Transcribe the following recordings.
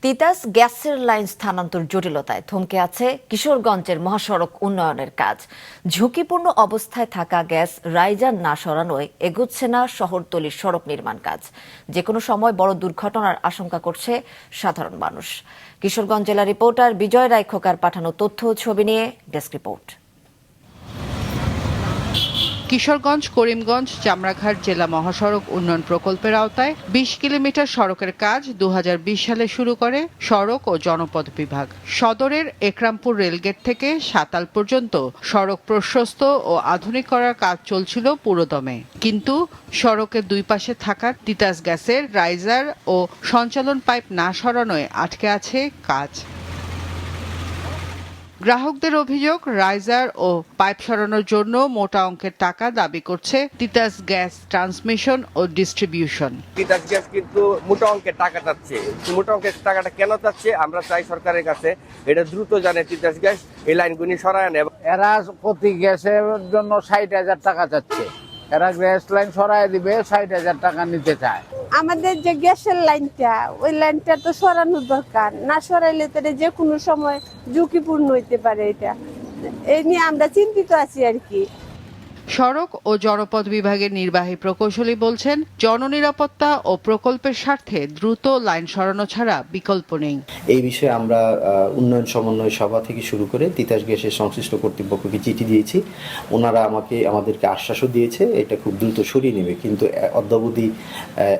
তিতাস গ্যাসের লাইন স্থানান্তর জটিলতায় থমকে আছে কিশোরগঞ্জের মহাসড়ক উন্নয়নের কাজ। ঝুঁকিপূর্ণ অবস্থায় থাকা গ্যাস রাইজার না সরানোয় এগোচ্ছে না শহরতলির সড়ক নির্মাণ কাজ। যে কোনো সময় বড় দুর্ঘটনার আশঙ্কা করছে সাধারণ মানুষ। কিশোরগঞ্জ জেলা রিপোর্টার বিজয় রায় খোকার পাঠানো তথ্য ও ছবি নিয়ে ডেস্ক রিপোর্ট। কিশোরগঞ্জ করিমগঞ্জ চামড়াঘাট জেলা মহাসড়ক উন্নয়ন প্রকল্পের আওতায় ২০ কিলোমিটার সড়কের কাজ ২০২০ সালে শুরু করে সড়ক ও জনপথ বিভাগ। সদরের একরামপুর রেলগেট থেকে সাতাল পর্যন্ত সড়ক প্রশস্ত ও আধুনিক করার কাজ চলছিল পুরোদমে, কিন্তু সড়কের দুই পাশে থাকা তিতাস গ্যাসের রাইজার ও সঞ্চালন পাইপ না সরানোয় আটকে আছে কাজ। গ্রাহকদের অভিযোগ, রাইজার ও পাইপ সরানোর জন্য মোটা অঙ্কের টাকা দাবি করছে তিতাস গ্যাস ট্রান্সমিশন ও ডিস্ট্রিবিউশন। তিতাস গ্যাস কিন্তু মোটা অঙ্কের টাকা চাচ্ছে। মোটা অঙ্কের টাকাটা কেন চাচ্ছে আমরা চাই সরকারের কাছে এটা দ্রুত জানে তিতাস গ্যাস এই লাইনগুলি সরায় নেয়। এরা প্রতি গ্যাসের জন্য ৬০,০০০ টাকা চাচ্ছে, এরা গ্যাস লাইন সরাই দিবে ৬০,০০০ টাকা নিতে চায়। আমাদের যে গ্যাসের লাইনটা ওই লাইনটা তো সরানো দরকার, না সরাইলে তো যে কোনো সময় ঝুঁকিপূর্ণ হইতে পারে। এটা এই নিয়ে আমরা চিন্তিত আছি আর কি। সড়ক ও জনপথ বিভাগের নির্বাহী প্রকৌশলী বলছেন, জননিরাপত্তা ও প্রকল্পের স্বার্থে দ্রুত লাইন সরানো ছাড়া বিকল্প নেই। এই বিষয়ে আমরা উন্নয়ন সমন্বয় সভা থেকে শুরু করে তিতাস গ্যাসের সংশ্লিষ্ট কর্তৃপক্ষকে চিঠি দিয়েছি। ওনারা আমাদেরকে আশ্বাসও দিয়েছে এটা খুব দ্রুত সরিয়ে নেবে, কিন্তু অদ্যাবধি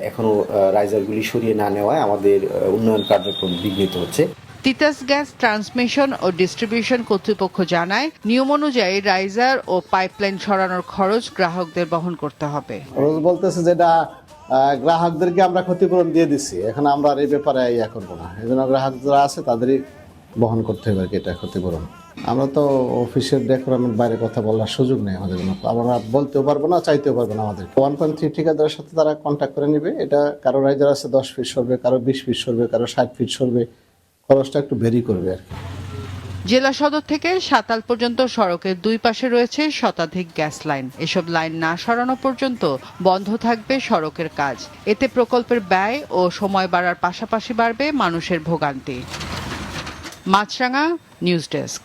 এখনো রাইজারগুলি সরিয়ে না নেওয়ায় আমাদের উন্নয়ন কার্যক্রম বিঘ্নিত হচ্ছে। তিতাস গ্যাস ট্রান্সমিশন ও ডিস্ট্রিবিউশন কর্তৃপক্ষ জানায়, নিয়ম অনুযায়ী রাইজার ও পাইপলাইন সরানোর খরচ গ্রাহকদের বহন করতে হবে। রোজ বলতেছে যেটা গ্রাহকদেরকে আমরা ক্ষতিপূরণ দিয়ে দিচ্ছি, এখন আমরা আর এই ব্যাপারে ইয়া করবো না। এই জন্য গ্রাহক যারা আছে তাদেরই বহন করতে হবে এটা ক্ষতিপূরণ। আমরা তো অফিসের ডেকোরেমেন্ট বাইরে কথা বলার সুযোগ নেই আমাদের জন্য, আমরা বলতেও পারবো না, চাইতেও পারবো না। আমাদের 1.3 ঠিকাদারের সাথে তারা কন্ট্যাক্ট করে নেবে। এটা কারো রাইজার আছে 10 ফিট সরবে, কারো 20 ফিট সরবে, কারো 60 ফিট সরবে, খরচটা একটু ভেরি করবে আর কি। জেলা সদর থেকে সাতাল পর্যন্ত সড়কের দুই পাশে রয়েছে শতাধিক গ্যাস লাইন। এসব লাইন না সরানো পর্যন্ত বন্ধ থাকবে সড়কের কাজ। এতে প্রকল্পের ব্যয় ও সময় বাড়ার পাশাপাশি বাড়বে মানুষের ভোগান্তি। মাছরাঙা নিউজ ডেস্ক।